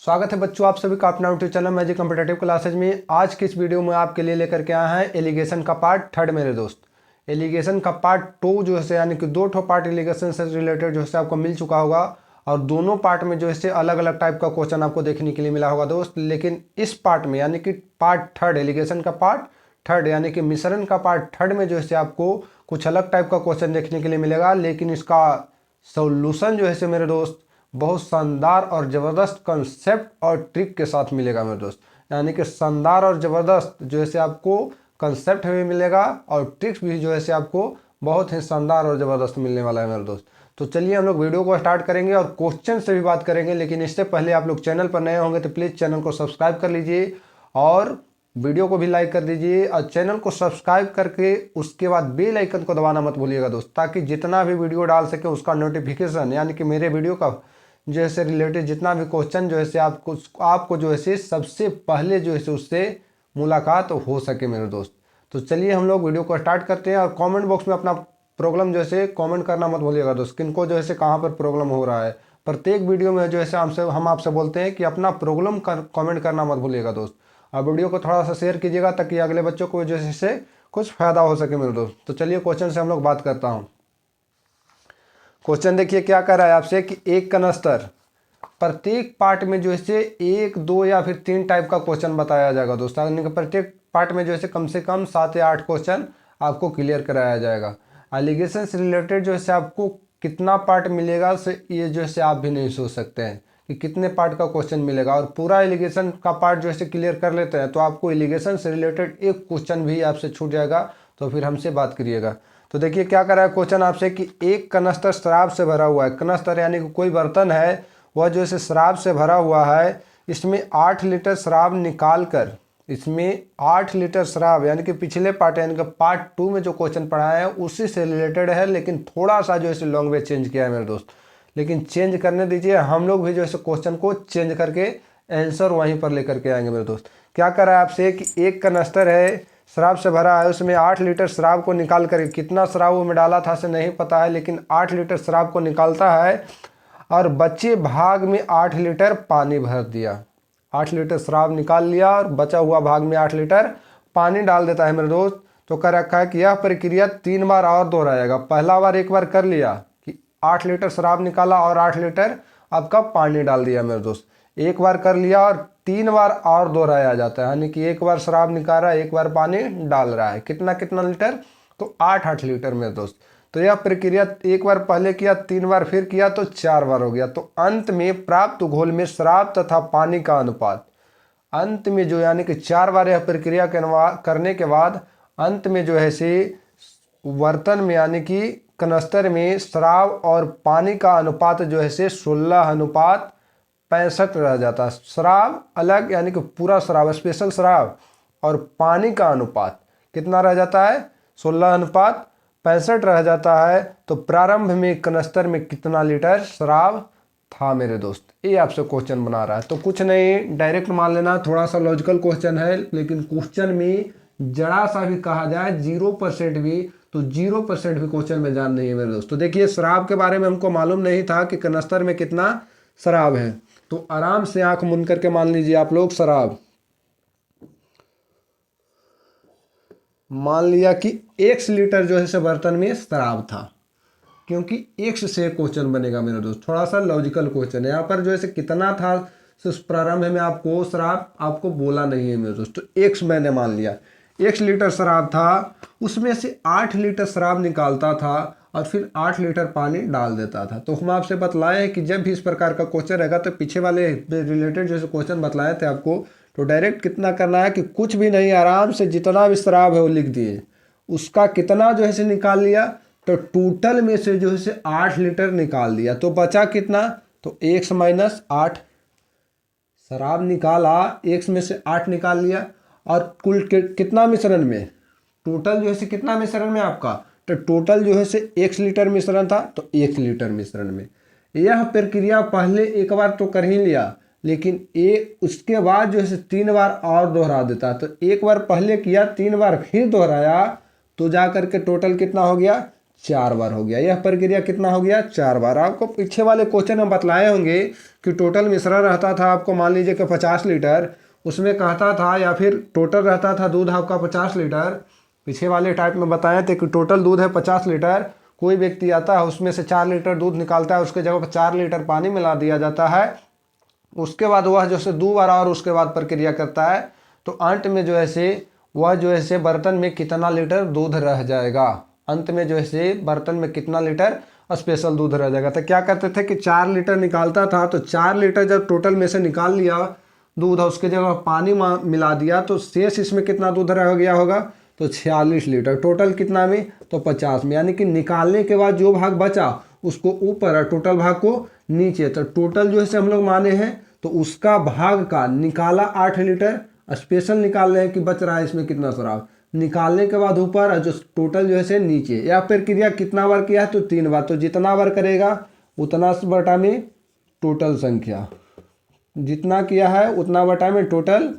स्वागत है बच्चों, आप सभी का अपना YouTube channel magic competitive classes में। आज की इस वीडियो में आपके लिए लेकर के आया है एलिगेशन का पार्ट थर्ड। मेरे दोस्त, एलिगेशन का पार्ट 2 जो है यानी कि 2 पार्ट एलिगेशन से रिलेटेड जो है आपको मिल चुका होगा और दोनों पार्ट में जो है अलग अलग टाइप का क्वेश्चन आपको देखने के लिए मिला होगा दोस्त। लेकिन इस पार्ट में यानी कि पार्ट थर्ड, एलिगेशन का पार्ट थर्ड यानी कि मिश्रण का पार्ट थर्ड में जो है आपको कुछ अलग टाइप का क्वेश्चन देखने के लिए मिलेगा। लेकिन इसका सोल्यूशन जो है मेरे दोस्त बहुत शानदार और ज़बरदस्त कंसेप्ट और ट्रिक के साथ मिलेगा मेरे दोस्त। यानी कि शानदार और ज़बरदस्त जो है आपको कंसेप्ट भी मिलेगा और ट्रिक्स भी जो है आपको बहुत ही शानदार और ज़बरदस्त मिलने वाला है मेरे दोस्त। तो चलिए हम लोग वीडियो को स्टार्ट करेंगे और क्वेश्चन से भी बात करेंगे। लेकिन इससे पहले आप लोग चैनल पर नए होंगे तो प्लीज़ चैनल को सब्सक्राइब कर लीजिए और वीडियो को भी लाइक कर दीजिए और चैनल को सब्सक्राइब करके उसके बाद बेल आइकन को दबाना मत भूलिएगा दोस्त, ताकि जितना भी वीडियो डाल सके उसका नोटिफिकेशन यानी कि मेरे वीडियो का जो है रिलेटेड जितना भी क्वेश्चन जो है आपको जो है सबसे पहले जो है उससे मुलाकात हो सके मेरे दोस्त। तो चलिए हम लोग वीडियो को स्टार्ट करते हैं और कमेंट बॉक्स में अपना प्रॉब्लम जो है कमेंट करना मत भूलिएगा दोस्त। किनको जो है कहाँ पर प्रॉब्लम हो रहा है, प्रत्येक वीडियो में जो है हम आपसे बोलते हैं कि अपना प्रॉब्लम कमेंट करना मत भूलिएगा दोस्त। और वीडियो को थोड़ा सा शेयर कीजिएगा ताकि अगले बच्चों को जो है कुछ फ़ायदा हो सके मेरे दोस्त। तो चलिए क्वेश्चन से हम लोग बात करता हूँ। क्वेश्चन देखिए क्या कर रहा है आपसे कि एक कनस्तर, प्रत्येक पार्ट में जो है 1, 2 या फिर 3 टाइप का क्वेश्चन बताया जाएगा दोस्तों। यानी कि प्रत्येक पार्ट में जो है कम से कम 7 या 8 क्वेश्चन आपको क्लियर कराया जाएगा। एलिगेशन से रिलेटेड जो है आपको कितना पार्ट मिलेगा से ये जो है आप भी नहीं सोच सकते हैं कि कितने पार्ट का क्वेश्चन मिलेगा। और पूरा एलिगेशन का पार्ट जो है क्लियर कर लेते हैं तो आपको एलिगेशन से रिलेटेड एक क्वेश्चन भी आपसे छूट जाएगा। तो फिर हमसे बात करिएगा। तो देखिए क्या कर रहा है क्वेश्चन आपसे कि एक कनस्तर शराब से भरा हुआ है। कनस्तर यानी कि कोई बर्तन है, वह जो है शराब से भरा हुआ है। इसमें 8 लीटर शराब निकाल कर, इसमें 8 लीटर शराब यानी कि पिछले पार्ट यानी कि पार्ट 2 में जो क्वेश्चन पढ़ाया है उसी से रिलेटेड है। लेकिन थोड़ा सा जो है लैंग्वेज चेंज किया है मेरे दोस्त। लेकिन चेंज करने दीजिए, हम लोग भी जो है क्वेश्चन को चेंज करके आंसर वहीं पर लेकर के आएंगे मेरे दोस्त। क्या कर रहा है आपसे कि एक कनस्तर है, शराब से भरा है, उसमें 8 लीटर शराब को निकाल कर, कितना शराब वो में डाला था से नहीं पता है, लेकिन 8 लीटर शराब को निकालता है और बचे भाग में 8 लीटर पानी भर दिया। 8 लीटर शराब निकाल लिया और बचा हुआ भाग में 8 लीटर पानी डाल देता है मेरे दोस्त। तो कर रखा है कि यह प्रक्रिया 3 बार और दोहराएगा। पहला बार एक बार कर लिया कि 8 लीटर शराब निकाला और 8 लीटर आपका पानी डाल दिया मेरे दोस्त। एक बार कर लिया और 3 बार और दोहराया जाता है, यानी कि एक बार शराब निकाल रहा है, एक बार पानी डाल रहा है। कितना कितना लीटर? तो 8 लीटर मेरे दोस्त। तो यह प्रक्रिया एक बार पहले किया, 3 बार फिर किया तो 4 बार हो गया। तो अंत में प्राप्त घोल में शराब तथा पानी का अनुपात, अंत में जो यानी कि 4 बार यह प्रक्रिया करने के बाद अंत में जो है से बर्तन में यानी कि कनस्तर में शराब और पानी का अनुपात जो है से 16:65 रह जाता है। शराब अलग यानी कि पूरा शराब, स्पेशल शराब, और पानी का अनुपात कितना रह जाता है? 16:65 रह जाता है। तो प्रारंभ में कनस्तर में कितना लीटर शराब था मेरे दोस्त? ये आपसे क्वेश्चन बना रहा है। तो कुछ नहीं, डायरेक्ट मान लेना। थोड़ा सा लॉजिकल क्वेश्चन है, लेकिन क्वेश्चन में जरा सा भी कहा जाए 0% भी, तो 0% भी क्वेश्चन में जान नहीं है मेरे दोस्त। तो देखिए शराब के बारे में हमको मालूम नहीं था कि कनस्तर में कितना शराब है। तो आराम से आंख मूंद करके मान लीजिए आप लोग शराब, मान लिया कि x लीटर जो है से बर्तन में शराब था, क्योंकि x से क्वेश्चन बनेगा मेरे दोस्त। थोड़ा सा लॉजिकल क्वेश्चन है। यहाँ पर जो है कितना था तो प्रारंभ में आपको शराब आपको बोला नहीं है मेरे दोस्त। तो x मैंने मान लिया, x लीटर शराब था, उसमें से 8 लीटर शराब निकालता था और फिर 8 लीटर पानी डाल देता था। तो हम आपसे बतलाए हैं कि जब भी इस प्रकार का क्वेश्चन रहेगा तो पीछे वाले रिलेटेड जो क्वेश्चन बतलाए थे आपको, तो डायरेक्ट कितना करना है कि कुछ भी नहीं, आराम से जितना भी शराब है वो लिख दिए, उसका कितना जो है से निकाल लिया। तो टोटल में से जो है से 8 लीटर निकाल दिया। तो बचा कितना? तो x - 8 शराब निकाला, x में से 8 निकाल लिया और कुल कितना मिश्रण में, टोटल जो है से कितना मिश्रण में आपका, तो टोटल जो है से 1 लीटर मिश्रण था। तो 1 लीटर मिश्रण में यह प्रक्रिया पहले एक बार तो कर ही लिया, लेकिन उसके बाद जो है 3 बार और दोहरा देता। तो एक बार पहले किया, 3 बार फिर दोहराया, तो जा करके टोटल कितना हो गया? 4 बार हो गया। यह प्रक्रिया कितना हो गया? 4 बार। आपको पीछे वाले क्वेश्चन में बतलाए होंगे कि टोटल मिश्रण रहता था आपको मान लीजिए कि 50 लीटर, उसमें कहता था या फिर टोटल रहता था दूध आपका 50 लीटर। पीछे वाले टाइप में बताए थे कि टोटल दूध है 50 लीटर, कोई व्यक्ति आता है उसमें से 4 लीटर दूध निकालता है, उसके जगह पर 4 लीटर पानी मिला दिया जाता है, उसके बाद वह जो है 2 बार और उसके बाद प्रक्रिया करता है, तो अंत में जो है वह जो है बर्तन में कितना लीटर दूध रह जाएगा, अंत में जो है बर्तन में कितना लीटर स्पेशल दूध रह जाएगा। तो क्या करते थे कि 4 लीटर निकालता था, तो 4 लीटर जब टोटल में से निकाल लिया दूध और उसके जगह पानी मिला दिया, तो शेष इसमें कितना दूध रह गया होगा? तो 46 लीटर। टोटल कितना में? तो 50 में। यानी कि निकालने के बाद जो भाग बचा उसको ऊपर और टोटल भाग को नीचे। तो टोटल जो है हम लोग माने हैं, तो उसका भाग का निकाला 8 लीटर, स्पेशल निकाल रहे हैं कि बच रहा है इसमें कितना शराब, निकालने के बाद ऊपर और जो टोटल जो है नीचे। या प्रक्रिया कितना बार किया है? तो 3 बार। तो जितना बार करेगा उतना बटा में टोटल संख्या, जितना किया है उतना बटा में टोटल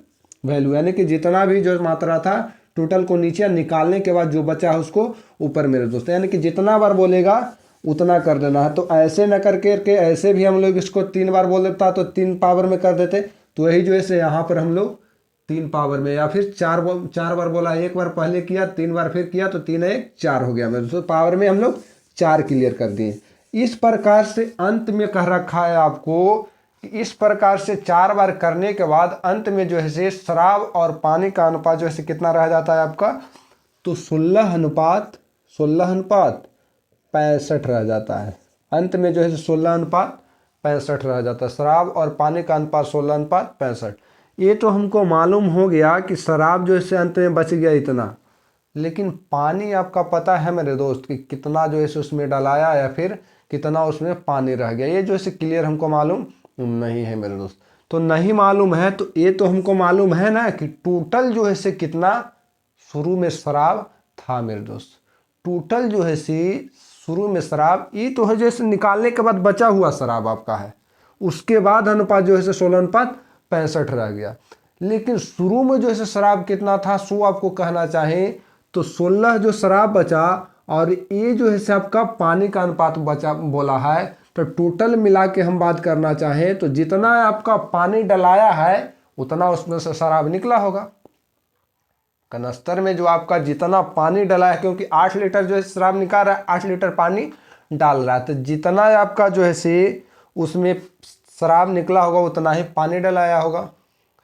वैल्यू, यानी कि जितना भी जो मात्रा था टोटल को नीचे, निकालने के बाद जो बचा है उसको ऊपर मेरे दोस्त। यानी कि जितना बार बोलेगा उतना कर देना है। तो ऐसे न करके ऐसे भी हम लोग इसको 3 बार बोल देता तो 3 पावर में कर देते, तो वही जो है यहाँ पर हम लोग 3 पावर में, या फिर 4 बार बोला, 1 बार पहले किया, 3 बार फिर किया, तो 3 1 4 हो गया मेरे दोस्तों। पावर में हम लोग 4 क्लियर कर दिए। इस प्रकार से अंत में कह रखा है आपको कि इस प्रकार से 4 बार करने के बाद अंत में जो है शराब और पानी का अनुपात जो है कितना रह जाता है आपका? तो 16:65 रह जाता है। अंत में जो है 16:65 रह जाता है। शराब और पानी का अनुपात 16:65। ये तो हमको मालूम हो गया कि शराब जो है अंत में बच गया इतना, लेकिन पानी आपका पता है मेरे दोस्त कि कितना जो है उसमें डलाया या फिर कितना उसमें पानी रह गया, ये जो है क्लियर हमको मालूम नहीं है मेरे दोस्त। तो नहीं मालूम है, तो ये तो हमको मालूम है ना कि टोटल जो है कितना शुरू में शराब था मेरे दोस्त। टोटल जो है शुरू में शराब, ये तो है जैसे निकालने के बाद बचा हुआ शराब आपका है, उसके बाद अनुपात जो है 16:65 रह गया। लेकिन शुरू में जो है शराब कितना था सो आपको कहना चाहे तो 16 जो शराब बचा, और ये जो है आपका पानी का अनुपात बचा बोला है। तो टोटल मिला के हम बात करना चाहें तो जितना आपका पानी डलाया है उतना उसमें से शराब निकला होगा। कनस्तर में जो आपका जितना पानी डला है, क्योंकि 8 लीटर जो है शराब निकाल रहा है, 8 लीटर पानी डाल रहा है, तो जितना आपका जो है उसमें शराब निकला होगा उतना ही पानी डलाया होगा,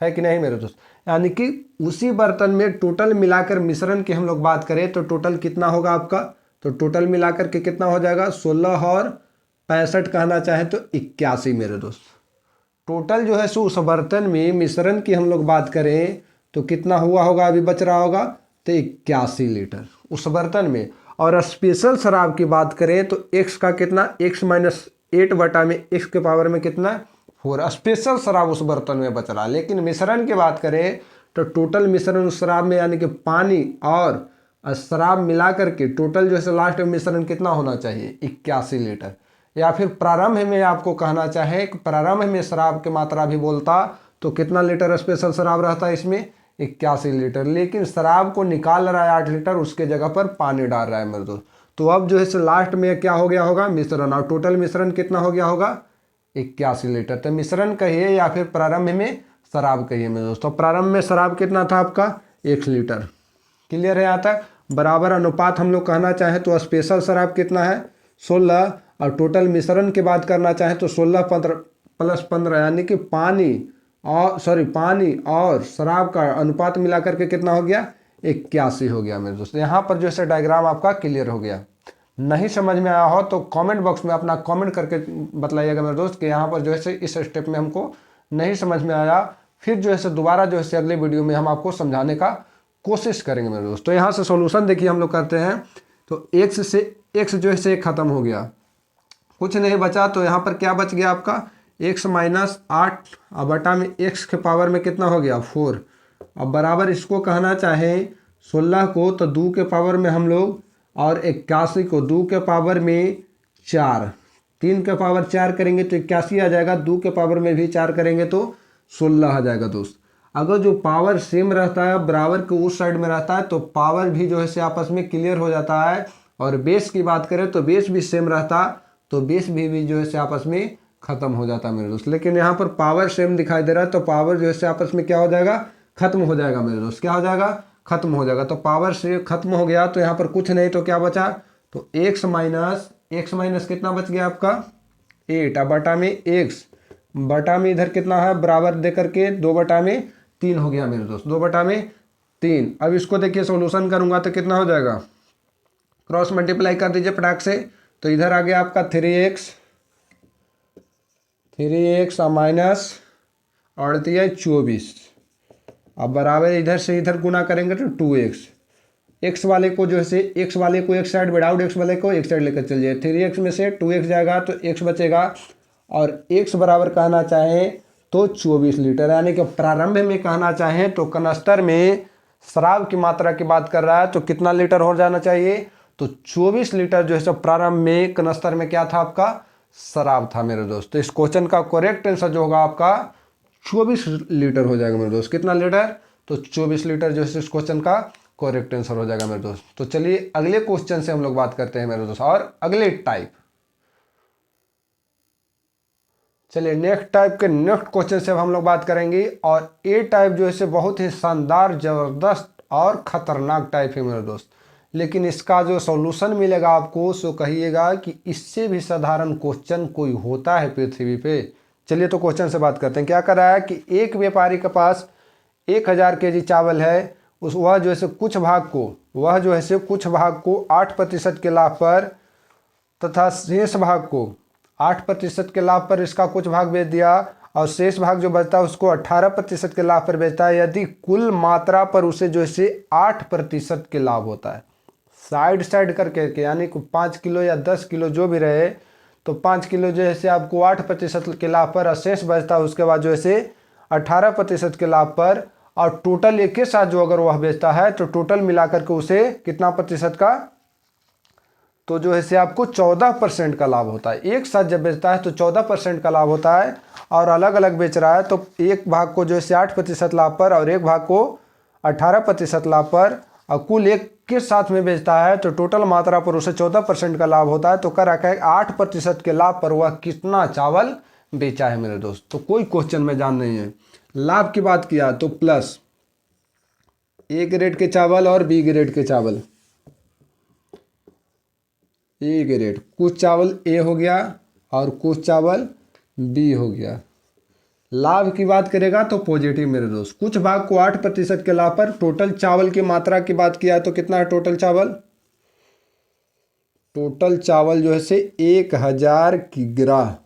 है कि नहीं मेरे दोस्त। यानी कि उसी बर्तन में टोटल मिलाकर मिश्रण की हम लोग बात करें तो टोटल कितना होगा आपका? तो टोटल मिलाकर के कितना हो जाएगा? 16 और 65 कहना चाहे तो 81 मेरे दोस्त। टोटल जो है उस बर्तन में मिश्रण की हम लोग बात करें तो कितना हुआ होगा, अभी बच रहा होगा तो 81 लीटर उस बर्तन में। और स्पेशल शराब की बात करें तो x का कितना, x-8 बटा में x के पावर में कितना 4 स्पेशल शराब उस बर्तन में बच रहा। लेकिन मिश्रण की बात करें तो टोटल मिश्रण उस शराब में यानी कि पानी और शराब मिला करके टोटल जो है लास्ट में मिश्रण कितना होना चाहिए? 81 लीटर। या फिर प्रारंभ में आपको कहना चाहे कि प्रारंभ में शराब की मात्रा भी बोलता तो कितना लीटर स्पेशल शराब रहता है इसमें? 81 लीटर। लेकिन शराब को निकाल रहा है 8 लीटर, उसके जगह पर पानी डाल रहा है मेरे दोस्त। तो अब जो है लास्ट में क्या हो गया होगा? मिश्रण। और टोटल मिश्रण कितना हो गया होगा? 81 लीटर। तो मिश्रण कहिए या फिर प्रारंभ में शराब कहिए मेरे दोस्तों। प्रारंभ में शराब कितना था आपका? 1 लीटर। क्लियर है यहाँ तक? बराबर अनुपात हम लोग कहना चाहें तो स्पेशल शराब कितना है? 16। और टोटल मिश्रण की बात करना चाहें तो 16 + 15 यानी कि पानी और शराब का अनुपात मिला करके कितना हो गया? 81 हो गया मेरे दोस्त। यहाँ पर जो है डायग्राम आपका क्लियर हो गया। नहीं समझ में आया हो तो कमेंट बॉक्स में अपना कमेंट करके बतलाइएगा मेरे दोस्त कि यहाँ पर जो है इस स्टेप में हमको नहीं समझ में आया, फिर जो है दोबारा जो है अगले वीडियो में हम आपको समझाने का कोशिश करेंगे मेरे दोस्त। तो यहाँ से सॉल्यूशन देखिए हम लोग करते हैं। तो x से x जो है ख़त्म हो गया, कुछ नहीं बचा, तो यहाँ पर क्या बच गया आपका? x-8 और बटा में x के पावर में कितना हो गया? 4। अब बराबर इसको कहना चाहें 16 को तो 2 के पावर में हम लोग, और 81 को 2 के पावर में 4, 3 के पावर 4 करेंगे तो 81 आ जाएगा, 2 के पावर में भी 4 करेंगे तो 16 आ जाएगा दोस्त। अगर जो पावर सेम रहता है बराबर के उस साइड में रहता है तो पावर भी जो है आपस में क्लियर हो जाता है, और बेस की बात करें तो बेस भी सेम रहता तो बेस भी जो है से आपस में खत्म हो जाता मेरे दोस्त। लेकिन यहाँ पर पावर सेम दिखाई दे रहा है तो पावर जो है से आपस में क्या हो जाएगा, खत्म हो जाएगा मेरे दोस्त। क्या हो जाएगा, खत्म हो जाएगा। तो पावर से खत्म हो गया तो यहाँ पर कुछ नहीं, तो क्या बचा, तो एक्स माइनस कितना बच गया आपका 8। अब बटा में एक्स, बटा में इधर कितना है बराबर दे करके 2/3 हो गया मेरे दोस्त, 2/3। अब इसको देखिए सोल्यूशन करूंगा तो कितना हो जाएगा, क्रॉस मल्टीप्लाई कर दीजिए फटाक से। तो इधर आ गया आपका 3x और माइनस और दिया 24। अब बराबर इधर से इधर गुना करेंगे तो 2x। एक्स वाले को जो है एक्स वाले को एक साइड विदाउट एक्स वाले को एक साइड लेकर चलिए। 3x में से 2x जाएगा तो x बचेगा और x बराबर कहना चाहें तो 24 लीटर, यानी कि प्रारंभ में कहना चाहें तो कनस्तर में शराब की मात्रा की बात कर रहा है तो कितना लीटर हो जाना चाहिए, तो 24 लीटर जो है सब प्रारंभ में कनस्तर में क्या था आपका, शराब था मेरे दोस्त। तो इस क्वेश्चन का करेक्ट आंसर जो होगा आपका 24 लीटर हो जाएगा मेरे दोस्त। कितना लीटर, तो 24 लीटर जो है इस क्वेश्चन का करेक्ट आंसर हो जाएगा मेरे दोस्त। तो चलिए अगले क्वेश्चन से हम लोग बात करते हैं मेरे दोस्त, और अगले टाइप। चलिए नेक्स्ट टाइप के नेक्स्ट क्वेश्चन से हम लोग बात करेंगे। और ए टाइप जो है बहुत ही शानदार, जबरदस्त और खतरनाक टाइप है मेरे दोस्त। लेकिन इसका जो सॉल्यूशन मिलेगा आपको सो कहिएगा कि इससे भी साधारण क्वेश्चन कोई होता है पृथ्वी पे। चलिए तो क्वेश्चन से बात करते हैं। क्या कर रहा है कि एक व्यापारी के पास 1000 kg चावल है, वह जो है कुछ भाग को 8% के लाभ पर तथा शेष भाग को 8% के लाभ पर इसका कुछ भाग बेच दिया और शेष भाग जो बचता है उसको 18% के लाभ पर बेचता है। यदि कुल मात्रा पर उसे जो है 8% के लाभ होता है, साइड करके यानी 5 किलो या 10 किलो जो भी रहे, तो 5 किलो जो है आपको 8% के लाभ पर, शेष बचता है उसके बाद जो है 18% के लाभ पर, और टोटल एक के साथ जो अगर वह बेचता है तो टोटल मिलाकर के उसे कितना प्रतिशत का, तो जो है आपको 14% का लाभ होता है। एक साथ जब बेचता है तो 14% का लाभ होता है, और अलग अलग बेच रहा है तो एक भाग को जो है 8% लाभ पर और एक भाग को 18% लाभ पर, और कुल एक के साथ में बेचता है तो टोटल मात्रा पर उसे 14% का लाभ होता है। तो कर रखा है 8% के लाभ पर वह कितना चावल बेचा है मेरे दोस्त। तो कोई क्वेश्चन में जान नहीं है। लाभ की बात किया तो प्लस ए ग्रेड के चावल और बी ग्रेड के चावल, ए ग्रेड कुछ चावल ए हो गया और कुछ चावल बी हो गया। लाभ की बात करेगा तो पॉजिटिव मेरे दोस्त, कुछ भाग को 8% के लाभ पर। टोटल चावल की मात्रा की बात किया तो कितना है टोटल चावल, टोटल चावल जो है 1000 किग्रा,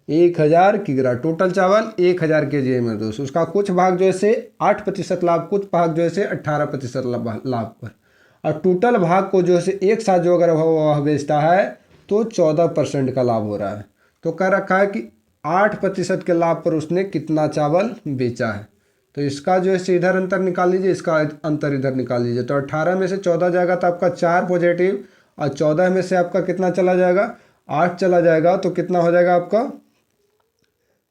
1000 किग्रा टोटल चावल 1000 kg है मेरे दोस्त। उसका कुछ भाग जो है 8% लाभ, कुछ भाग जो है 18% लाभ पर, और टोटल भाग को जो है एक साथ जो अगर वह बेचता है तो 14% का लाभ हो रहा है। तो कह रखा है कि 8% के लाभ पर उसने कितना चावल बेचा है। तो इसका जो है इधर अंतर निकाल लीजिए, इसका अंतर इधर निकाल लीजिए। तो 18 में से 14 जाएगा तो आपका 4 पॉजिटिव, और 14 में से आपका कितना चला जाएगा, 8 चला जाएगा तो कितना हो जाएगा आपका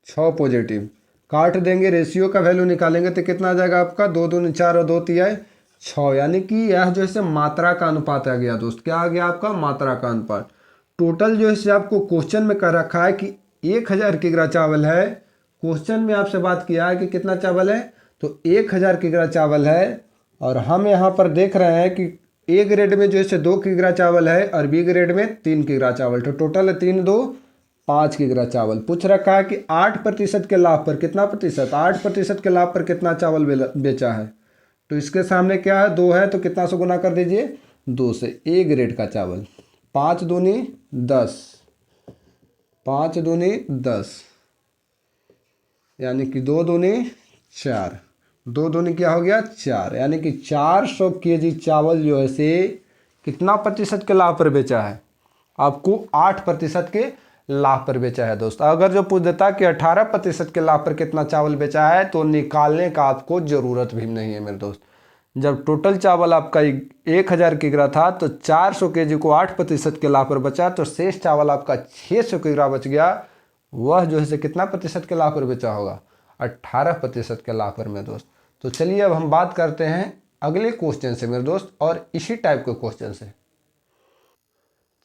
6 पॉजिटिव। काट देंगे, रेशियो का वैल्यू निकालेंगे तो कितना आ जाएगा आपका 2 दूनी 4 और 2 तिहाई 6, यानी कि यह जो है मात्रा का अनुपात आ गया दोस्त। क्या आ गया आपका, मात्रा का अनुपात। टोटल जो है आपको क्वेश्चन में कह रखा है कि 1000 किग्रा चावल है। क्वेश्चन में आपसे बात किया है कि कितना चावल है, तो 1000 किग्रा चावल है, और हम यहाँ पर देख रहे हैं कि ए ग्रेड में जो है 2 किग्रा चावल है और बी ग्रेड में 3 किग्रा चावल, तो टोटल है 3 2 5 किग्रा चावल। पूछ रखा है कि 8% के लाभ पर कितना प्रतिशत, 8% के लाभ पर कितना चावल बेचा है। तो इसके सामने क्या है 2 है तो कितना से गुना कर दीजिए 2 से। ए ग्रेड का चावल 5 दूनी 10, 5 दूनी 10, यानी कि 2 दूनी 4, 2 दूनी क्या हो गया 4, यानी कि 400 kg चावल जो है से कितना प्रतिशत के लाभ पर बेचा है, आपको 8% के लाभ पर बेचा है दोस्त। अगर जो पूछ देता कि 18% के लाभ पर कितना चावल बेचा है तो निकालने का आपको ज़रूरत भी नहीं है मेरे दोस्त। जब टोटल चावल आपका 1000 किग्रा था तो 400 kg को 8% के लाभ पर बचा, तो शेष चावल आपका 600 किग्रा बच गया। वह जो है कितना प्रतिशत के लाभ पर बेचा होगा, 18% के लाभ पर मेरे दोस्त। तो चलिए अब हम बात करते हैं अगले क्वेश्चन से मेरे दोस्त, और इसी टाइप के क्वेश्चन से।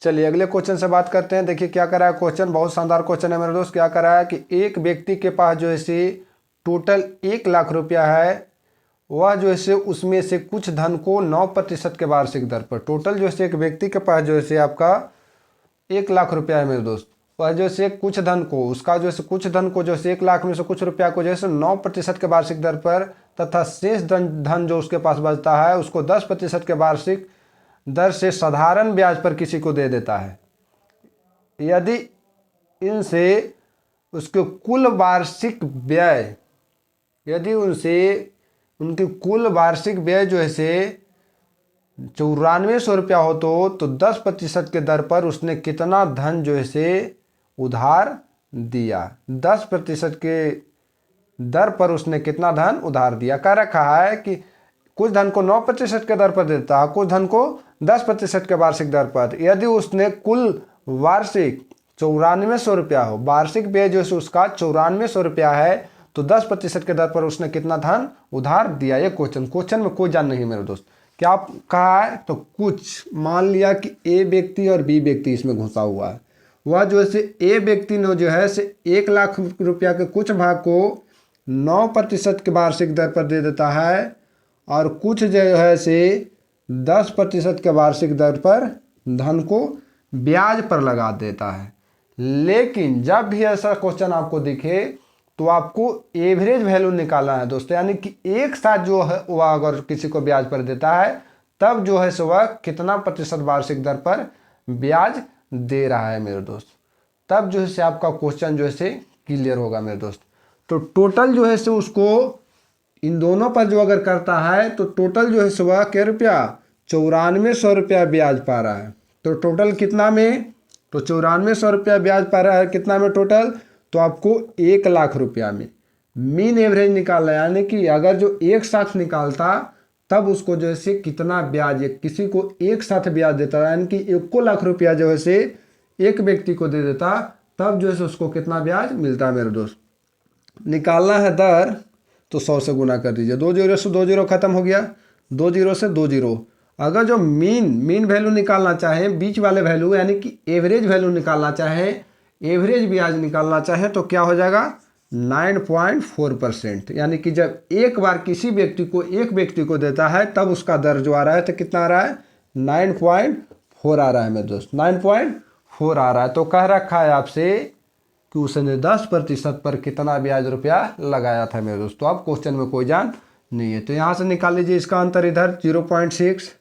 चलिए अगले क्वेश्चन से बात करते हैं। देखिए क्या करा है क्वेश्चन, बहुत शानदार क्वेश्चन है मेरे दोस्त। क्या करा है कि एक व्यक्ति के पास जो है से टोटल 1 लाख रुपया है, वह जो है से उसमें से कुछ धन को 9% के वार्षिक दर पर, टोटल जो है से एक व्यक्ति के पास जो है से आपका 1 लाख रुपया है मेरे दोस्त, वह जो है कुछ धन को, उसका जो है कुछ धन को जो है 1 लाख में से कुछ रुपया को जो है 9% के वार्षिक दर पर तथा शेष धन जो उसके पास बचता है उसको 10% के वार्षिक दर से साधारण ब्याज पर किसी को दे देता है। यदि इनसे उसके कुल वार्षिक व्यय, यदि उनसे उनकी कुल वार्षिक व्यय जो है से 9400 रुपया हो तो 10% के दर पर उसने कितना धन जो है से उधार दिया, 10% के दर पर उसने कितना धन उधार दिया। कह रखा है कि कुछ धन को 9% के दर पर देता है, कुछ धन को 10% के वार्षिक दर पर। यदि उसने कुल वार्षिक 9400 रुपया हो, वार्षिक व्यय जो है उसका 9400 रुपया है, तो 10% के दर पर उसने कितना धन उधार दिया। ये क्वेश्चन में कोई जान नहीं मेरे दोस्त। क्या कहा है तो कुछ मान लिया कि ए व्यक्ति और बी व्यक्ति इसमें घुसा हुआ है, वह जो है ए व्यक्ति ने जो है से 1 लाख रुपया के कुछ भाग को 9% के वार्षिक दर पर दे देता है और कुछ जो है से 10% के वार्षिक दर पर धन को ब्याज पर लगा देता है। लेकिन जब भी ऐसा क्वेश्चन आपको दिखे तो आपको एवरेज वैल्यू निकालना है दोस्तों, यानी कि एक साथ जो है वह अगर किसी को ब्याज पर देता है तब जो है सो वह कितना प्रतिशत वार्षिक दर पर ब्याज दे रहा है मेरे दोस्त, तब जो है से आपका क्वेश्चन जो है से क्लियर होगा मेरे दोस्त। तो टोटल जो है से उसको इन दोनों पर जो अगर करता है तो टोटल जो है सो वह क्या रुपया 9400 रुपया ब्याज पा रहा है। तो टोटल कितना में, तो 9400 रुपया ब्याज पा रहा है कितना में टोटल, तो आपको 1 लाख रुपया में मीन एवरेज निकालना है, यानी कि अगर जो एक साथ निकालता तब उसको जो है कितना ब्याज किसी को एक साथ ब्याज देता, यानी कि 1 लाख रुपया जो है से एक व्यक्ति को दे देता, तब जो है उसको कितना ब्याज मिलता है मेरे दोस्त। निकालना है दर तो 100 से गुना कर दीजिए, 2 जीरो से 2 जीरो खत्म हो गया, 2 जीरो से 2 जीरो। अगर जो मीन वैल्यू निकालना चाहें, बीच वाले वैल्यू यानी कि एवरेज वैल्यू निकालना चाहें, एवरेज ब्याज निकालना चाहें तो क्या हो जाएगा 9.4%, यानी कि जब एक बार किसी व्यक्ति को एक व्यक्ति को देता है तब उसका दर जो आ रहा है तो कितना आ रहा है 9.4 आ रहा है मेरे दोस्त, 9.4 आ रहा है। तो कह रखा है आपसे कि उसने 10% पर कितना ब्याज रुपया लगाया था मेरे दोस्त। तो अब क्वेश्चन में कोई जान नहीं है, तो यहाँ से निकाल लीजिए इसका अंतर, इधर 0.6,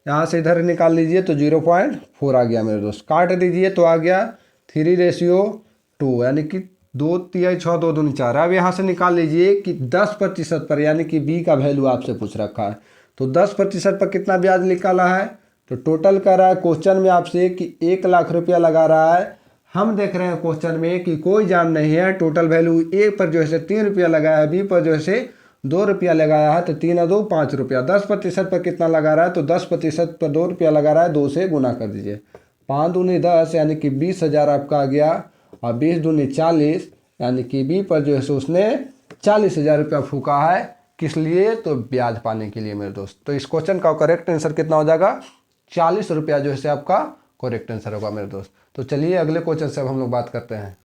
यहाँ से इधर निकाल लीजिए तो 0.4 आ गया मेरे दोस्त। काट दीजिए तो आ गया 3:2, यानी कि 2 तिहाई 6 2 दूनी 4। अब यहाँ से निकाल लीजिए कि 10% पर, यानी कि बी का वैल्यू आपसे पूछ रखा है, तो 10% पर कितना ब्याज निकाला है, तो टोटल कर रहा है क्वेश्चन में आपसे कि 1 लाख रुपया लगा रहा है। हम देख रहे हैं क्वेश्चन में कि कोई जान नहीं है, टोटल वैल्यू ए पर जो है 3 रुपया लगाया है, बी पर जो है 2 रुपया लगाया है, तो 3 और 2 5 रुपया। 10% पर कितना लगा रहा है, तो 10% पर 2 रुपया लगा रहा है, 2 से गुना कर दीजिए, 5 दूनी 10 यानी कि 20,000 आपका आ गया, और 20 दूनी 40 यानी कि बी पर जो है उसने 40,000 रुपया फूका है। किस लिए, तो ब्याज पाने के लिए मेरे दोस्त। तो इस क्वेश्चन का करेक्ट आंसर कितना हो जाएगा 40 रुपया जो है आपका करेक्ट आंसर होगा मेरे दोस्त। तो चलिए अगले क्वेश्चन से अब हम लोग बात करते हैं।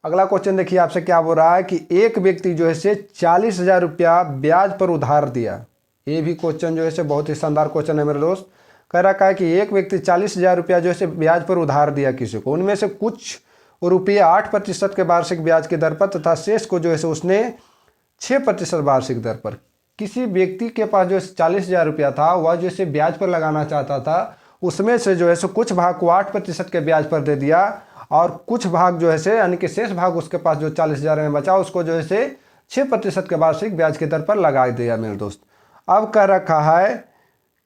अगला क्वेश्चन देखिए आपसे क्या बोल रहा है कि एक व्यक्ति जो है 40,000 रुपया ब्याज पर उधार दिया। ये भी क्वेश्चन जो है बहुत ही शानदार क्वेश्चन है मेरे दोस्त। कह रखा है कि एक व्यक्ति 40,000 रुपया जो है ब्याज पर उधार दिया किसी को, उनमें से कुछ रुपये 8% के वार्षिक ब्याज की दर पर तथा शेष को जो है उसने 6% वार्षिक दर पर। किसी व्यक्ति के पास जो 40,000 रुपया था वह जो है ब्याज पर लगाना चाहता था, उसमें से जो है कुछ भाग को 8% के ब्याज पर दे दिया और कुछ भाग जो है यानी कि शेष भाग उसके पास जो 40,000 में बचा उसको जो है 6% के वार्षिक ब्याज की दर पर लगा दिया मेरे दोस्त। अब कह रखा है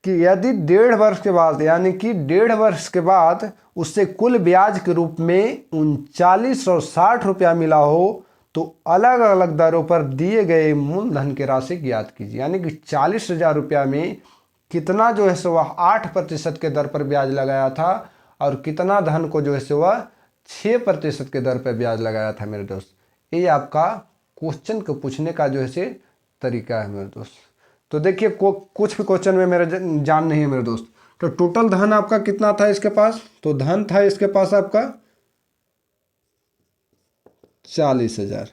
कि यदि 1.5 वर्ष के बाद, यानी कि 1.5 वर्ष के बाद उससे कुल ब्याज के रूप में 3960 रुपया मिला हो तो अलग अलग दरों पर दिए गए मूलधन की राशि ज्ञात कीजिए। यानी कि 40,000 रुपया में कितना जो है वह 8% के दर पर ब्याज लगाया था और कितना धन को जो है वह 6% के दर पर ब्याज लगाया था मेरे दोस्त। ये आपका क्वेश्चन को पूछने का जो है तरीका है मेरे दोस्त। तो देखिए कुछ भी क्वेश्चन में मेरे जान नहीं है मेरे दोस्त। तो टोटल धन आपका कितना था इसके पास, तो धन था इसके पास आपका 40,000।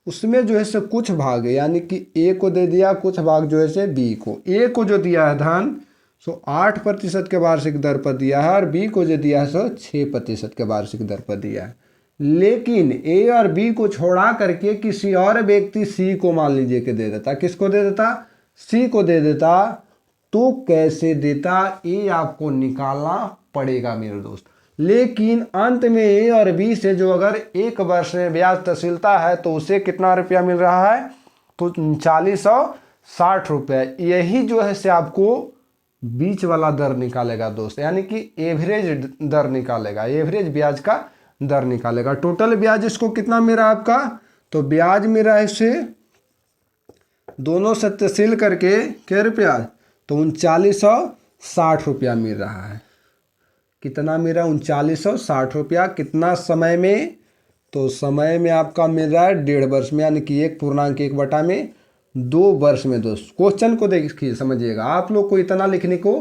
उसमें जो है से कुछ भाग है, यानी कि ए को दे दिया, कुछ भाग जो है से बी को। ए को जो दिया है धन सो 8% के वार्षिक दर पर दिया है, और बी को जो दिया है सो 6% के वार्षिक दर पर दिया है। लेकिन ए और बी को छोड़ा करके किसी और व्यक्ति सी को मान लीजिए कि दे देता, किसको दे देता, सी को दे देता, तो कैसे देता ये आपको निकालना पड़ेगा मेरे दोस्त। लेकिन अंत में ए और बी से जो अगर 1 वर्ष में ब्याज तहसीलता है तो उसे कितना रुपया मिल रहा है, तो 3960 रुपये। यही जो है से आपको बीच वाला दर निकालेगा दोस्त, यानी कि एवरेज दर निकालेगा, एवरेज ब्याज का दर निकालेगा। टोटल ब्याज इसको कितना मिल रहा है आपका, तो ब्याज मिल रहा है इसे दोनों से तहसील करके क्या रुपया, तो 3960 रुपया मिल रहा है। कितना मिल रहा है, 3960 रुपया। कितना समय में, तो समय में आपका मिल रहा है 1.5 वर्ष में, यानी कि 1.1/2 वर्ष में दोस्त। क्वेश्चन को देखिए समझिएगा, आप लोग को इतना लिखने को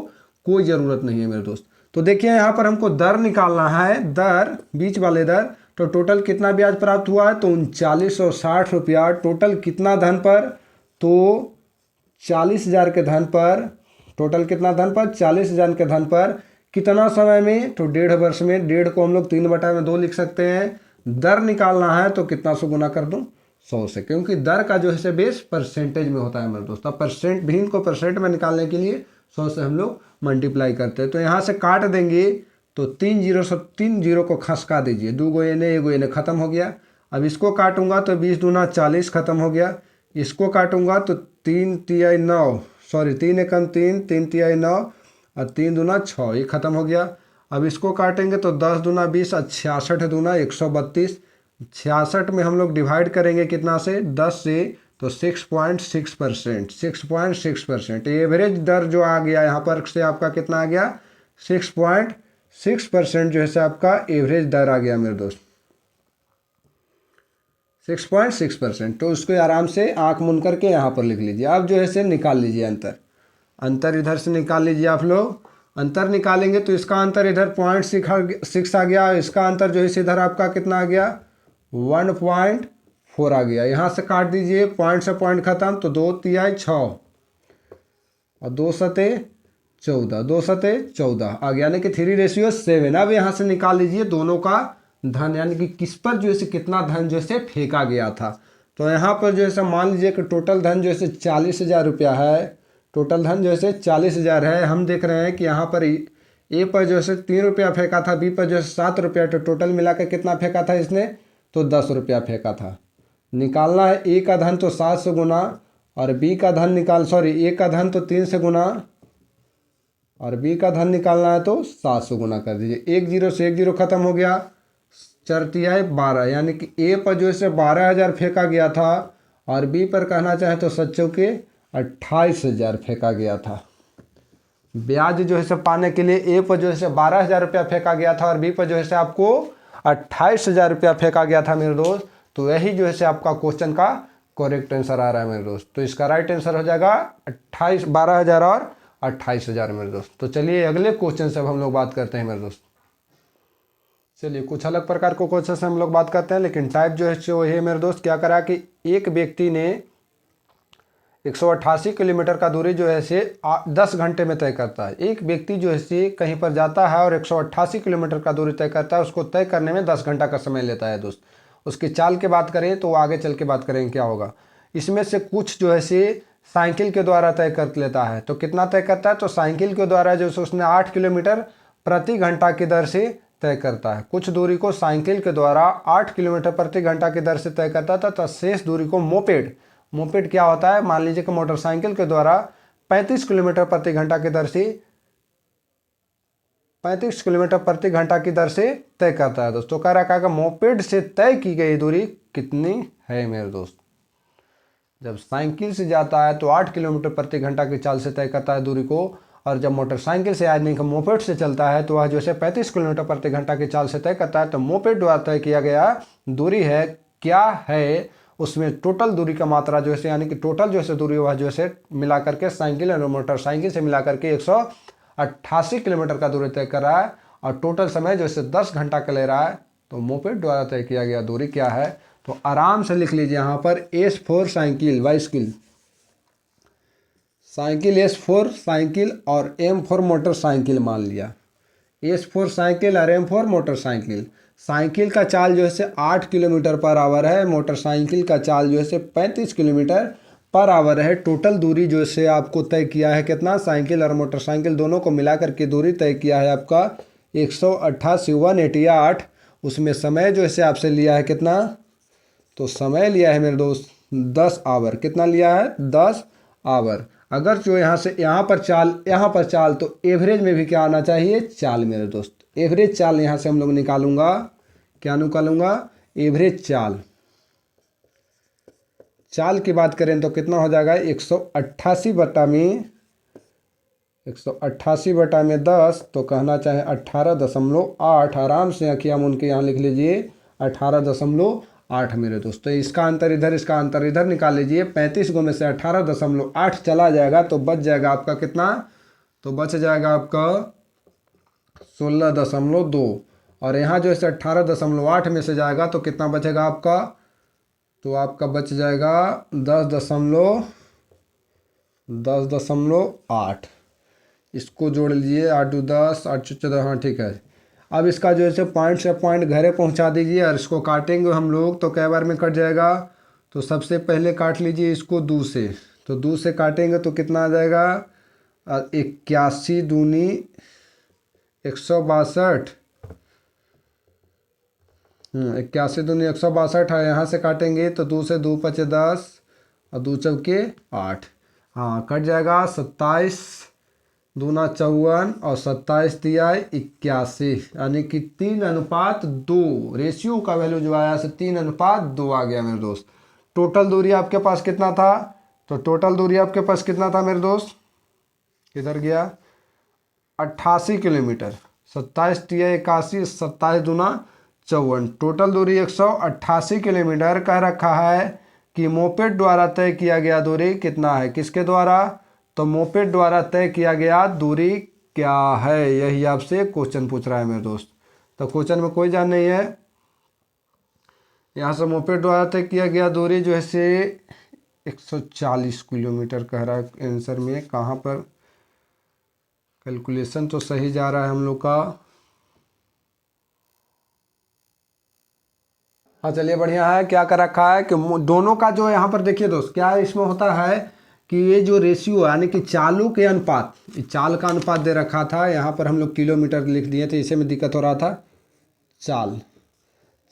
कोई ज़रूरत नहीं है मेरे दोस्त। तो देखिए यहाँ पर हमको दर निकालना है, दर बीच वाले दर। तो टोटल कितना ब्याज प्राप्त हुआ है, तो 3960 रुपया। टोटल कितना धन पर, तो 40,000 के धन पर, टोटल कितना धन पर, 40,000 के धन पर। कितना समय में, तो 1.5 वर्ष में। 1.5 को हम लोग 3/2 लिख सकते हैं। दर निकालना है तो कितना से गुना कर दूं, 100 से, क्योंकि दर का जो है बेस परसेंटेज में होता है मेरे दोस्त। अब परसेंट भिन्न को परसेंट में निकालने के लिए 100 से हम लोग मल्टीप्लाई करते हैं। तो यहाँ से काट देंगे तो 3 जीरो को खसका दीजिए, 2 गो एने 1 गो एने खत्म हो गया। अब इसको काटूंगा तो 20 दूना 40 खत्म हो गया। इसको काटूंगा तो 3 तिहाई 9, सॉरी 3 एकम 3, 3 तिहाई 9 और 3 दूना 6, ये खत्म हो गया। अब इसको काटेंगे तो 10 दूना 20 और 66 दूना 132। 66 में हम लोग डिवाइड करेंगे कितना से, 10 से, तो 6.6%, 6.6%। एवरेज दर जो आ गया यहाँ पर से आपका कितना आ गया, 6.6% जो है से आपका एवरेज दर आ गया मेरे दोस्त, 6.6%। तो उसको आराम से आंख मूंद करके यहाँ पर लिख लीजिए। अब जो है से निकाल लीजिए अंतर इधर से निकाल लीजिए आप लोग। अंतर निकालेंगे तो इसका अंतर इधर 0.6 आ गया, इसका अंतर जो है इधर आपका कितना आ गया, 1.4 आ गया। यहाँ से काट दीजिए, पॉइंट से पॉइंट खत्म, तो 2 तिहाई 6 और 2 सते 14, 2 सते 14 आ गया, यानी कि 3:7। अब यहाँ से निकाल लीजिए दोनों का धन, यानी कि किस पर जो है कितना धन जो है फेंका गया था। तो यहाँ पर जो है मान लीजिए कि टोटल धन जो है 40,000 रुपया है। टोटल धन जो है 40,000 है। हम देख रहे हैं कि यहाँ पर ए पर जो है 3 रुपया फेंका था, बी पर जो है 7 रुपया, तो टोटल मिलाकर कितना फेंका था इसने, तो 10 रुपया फेंका था। निकालना है ए का धन तो 7 से गुना, और बी का धन ए का धन तो 3 से गुना, और बी का धन निकालना है तो 7 से गुना कर दीजिए। 1 जीरो से 1 जीरो खत्म हो गया, 4 तिहाई 12, यानी कि ए पर जो है 12,000 फेंका गया था, और बी पर कहना चाहे तो 7 चौके 28,000 फेंका गया था। ब्याज जो है पाने के लिए ए पर जो है 12,000 रुपया फेंका गया था, और बी पर जो है आपको 28,000 रुपया फेंका गया था मेरे दोस्त। तो यही जो है आपका क्वेश्चन का करेक्ट आंसर आ रहा है मेरे दोस्त। तो इसका राइट आंसर हो जाएगा 12,000 और 28,000 मेरे दोस्त। तो चलिए अगले क्वेश्चन से अब हम लोग बात करते हैं मेरे दोस्त। चलिए कुछ अलग प्रकार को क्वेश्चन से हम लोग बात करते हैं, लेकिन टाइप जो है वो है मेरे दोस्त। क्या करा कि एक व्यक्ति ने 188 किलोमीटर का दूरी जो है से 10 घंटे में तय करता है। एक व्यक्ति जो है से कहीं पर जाता है और 188 किलोमीटर का दूरी तय करता है, उसको तय करने में 10 घंटा का समय लेता है दोस्त। उसकी चाल की बात करें तो आगे चल के बात करेंगे क्या होगा। इसमें से कुछ जो है से साइकिल के द्वारा तय कर लेता है। तो कितना तय करता है, तो साइकिल के द्वारा जो है उसने 8 किलोमीटर प्रति घंटा की दर से तय करता है। कुछ दूरी को साइकिल के द्वारा 8 किलोमीटर प्रति घंटा की दर से तय करता था, तो शेष दूरी को मोपेड क्या होता है, मान लीजिए कि मोटरसाइकिल के द्वारा 35 किलोमीटर प्रति घंटा की दर से 35 किलोमीटर प्रति घंटा की दर से तय करता है दोस्तों। कह रहा है कि मोपेड से तय की गई दूरी कितनी है मेरे दोस्त। जब साइकिल से जाता है तो 8 किलोमीटर प्रति घंटा की चाल से तय करता है दूरी को, और जब मोटरसाइकिल से यानी कि मोपेड से चलता है तो वह जो है 35 किलोमीटर प्रति घंटा की चाल से तय करता है। तो मोपेड द्वारा तय किया गया दूरी है क्या है उसमें टोटल दूरी का मात्रा जो है यानी कि टोटल जो है दूरी वह जो है मिला करके साइकिल और मोटरसाइकिल से मिला करके 188 किलोमीटर का दूरी तय कर रहा है और टोटल समय जो है 10 घंटा का ले रहा है। तो मोपेड द्वारा तय किया गया दूरी क्या है, तो आराम से लिख लीजिए यहाँ पर S4 cycle, bicycle cycle, S4 cycle और M4 मोटरसाइकिल मान लिया। S4 साइकिल और M4 मोटरसाइकिल। साइकिल का चाल जो है 8 किलोमीटर पर आवर है, मोटरसाइकिल का चाल जो है 35 किलोमीटर पर आवर है। टोटल दूरी जो है आपको तय किया है कितना, साइकिल और मोटरसाइकिल दोनों को मिलाकर के दूरी तय किया है आपका 188। उसमें समय जो है आपसे लिया है कितना, तो समय लिया है मेरे दोस्त 10 आवर। कितना लिया है, 10 आवर। अगर जो यहाँ से यहाँ पर चाल तो एवरेज में भी क्या आना चाहिए, चाल मेरे दोस्त। एवरेज चाल यहाँ से हम लोग निकालूंगा, क्या निकालूंगा, एवरेज चाल। चाल की बात करें तो कितना हो जाएगा, 188 बटा में 10, तो कहना चाहे 18.8। आराम से अखियाँ मूंद के यहाँ लिख लीजिए 18.8 मेरे दोस्त। तो इसका अंतर इधर, इसका अंतर इधर निकाल लीजिए। 35 में से 18.8 चला जाएगा तो बच जाएगा आपका कितना, तो बच जाएगा आपका 16.2। और यहाँ जो है 18.8 में से जाएगा तो कितना बचेगा आपका, तो आपका बच जाएगा 10.8। इसको जोड़ लीजिए, 8 2 10, 8 14, हाँ ठीक है। अब इसका जो है पॉइंट से पॉइंट घरे पहुंचा दीजिए और इसको काटेंगे हम लोग तो कै बार में कट जाएगा। तो सबसे पहले काट लीजिए इसको 2 से, तो 2 से काटेंगे तो कितना आ जाएगा, 81 दूनी 162। 81 दूनी 162 है। यहाँ से काटेंगे तो 2 से 2 पचे 10 और 2 चौके 8, हाँ कट जाएगा। 27 दूना 54 और 27 दिया 81, यानी कि 3:2 रेशियो का वैल्यू जो आया 3:2 आ गया मेरे दोस्त। टोटल दूरी आपके पास कितना था, तो टोटल दूरी आपके पास कितना था मेरे दोस्त, किधर गया, 88 किलोमीटर। 27 दिया 81, 27 दूना 54, टोटल दूरी 188 किलोमीटर कह रखा है कि मोपेड द्वारा तय किया गया दूरी कितना है, किसके द्वारा, तो मोपेड द्वारा तय किया गया दूरी क्या है, यही आपसे क्वेश्चन पूछ रहा है मेरे दोस्त। तो क्वेश्चन में कोई जान नहीं है। यहाँ से मोपेड द्वारा तय किया गया दूरी जो है 140 किलोमीटर कह रहा है आंसर में। कहाँ पर कैलकुलेशन तो सही जा रहा है हम लोग का। हाँ चलिए बढ़िया है। क्या कर रखा है कि दोनों का जो यहाँ पर देखिए दोस्त, क्या इसमें होता है कि ये जो रेशियो यानी कि चालों के अनुपात, चाल का अनुपात दे रखा था, यहाँ पर हम लोग किलोमीटर लिख दिए थे, इसे में दिक्कत हो रहा था।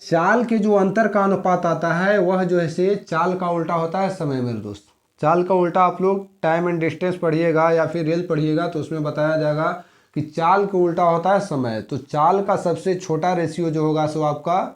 चाल के जो अंतर का अनुपात आता है वह जो है से चाल का उल्टा होता है समय मेरे दोस्त। चाल का उल्टा आप लोग टाइम एंड डिस्टेंस पढ़िएगा या फिर रेल पढ़िएगा तो उसमें बताया जाएगा कि चाल का उल्टा होता है समय। तो चाल का सबसे छोटा रेशियो जो होगा सो आपका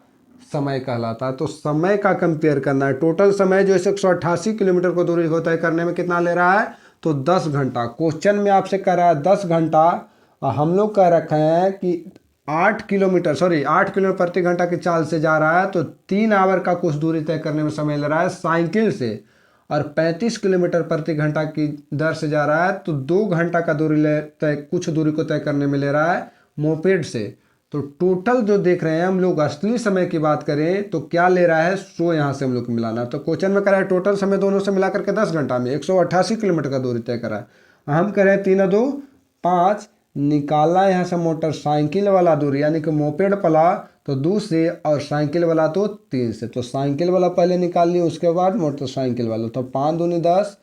समय कहलाता है। तो समय का कंपेयर करना है। टोटल समय जो है 188 किलोमीटर को दूरी को तय करने में कितना ले रहा है, तो 10 घंटा। क्वेश्चन में आपसे कह रहा है 10 घंटा और हम लोग कह रखे हैं कि 8 किलोमीटर प्रति घंटा की चाल से जा रहा है, तो 3 आवर का कुछ दूरी तय करने में समय ले रहा है साइकिल से, और 35 किलोमीटर प्रति घंटा की दर से जा रहा है तो 2 घंटा का कुछ दूरी को तय करने में ले रहा है मोपेड से। तो टोटल जो देख रहे हैं हम लोग, असली समय की बात करें तो क्या ले रहा है, सो यहाँ से हम लोग को मिलाना। तो क्वेश्चन में कह रहा है टोटल समय दोनों से मिला करके 10 घंटा में 188 किलोमीटर का दूरी तय करा है। हम कह रहे हैं 3 2 5 निकालना यहाँ से मोटरसाइकिल वाला दूरी, यानी कि मोपेड पला तो 2 से और साइकिल वाला तो 3 से। तो साइकिल वाला पहले निकाल लिया, उसके बाद मोटरसाइकिल वाला। तो 5 दूनी 10,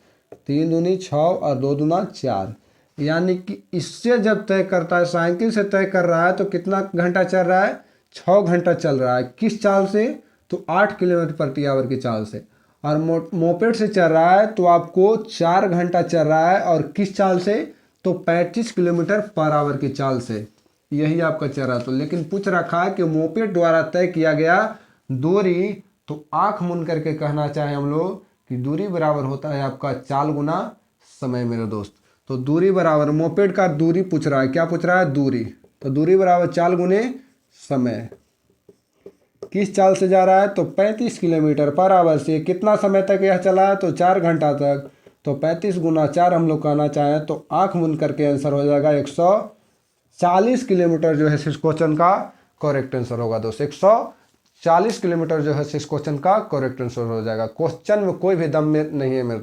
3 दूनी 6 और 2 दूना 4, यानी कि इससे जब तय करता है, साइकिल से तय कर रहा है तो कितना घंटा चल रहा है, 6 घंटा चल रहा है। किस चाल से, तो 8 किलोमीटर प्रति आवर की चाल से। और मोपेड से चल रहा है तो आपको 4 घंटा चल रहा है, और किस चाल से, तो 35 किलोमीटर पर आवर की चाल से। यही आपका चल रहा है। तो लेकिन पूछ रखा है कि मोपेड द्वारा तय किया गया दूरी, तो आंख मूंद करके कहना चाहे हम लोग कि दूरी बराबर होता है आपका चाल गुना समय मेरे दोस्त। तो दूरी बराबर, मोपेड का दूरी पूछ रहा है, क्या पूछ रहा है, दूरी। तो दूरी बराबर चाल गुने समय। किस चाल से जा रहा है, तो 35 किलोमीटर पर आवर से। कितना समय तक यह चला है, तो 4 घंटा तक। तो 35 गुना 4 हम लोग कहना चाहें तो आंख बंद करके आंसर हो जाएगा 140 किलोमीटर जो है इस क्वेश्चन का करेक्ट आंसर होगा दोस्त। 140 किलोमीटर जो है इस क्वेश्चन का करेक्ट आंसर हो जाएगा। क्वेश्चन में कोई भी दम में नहीं है मेरे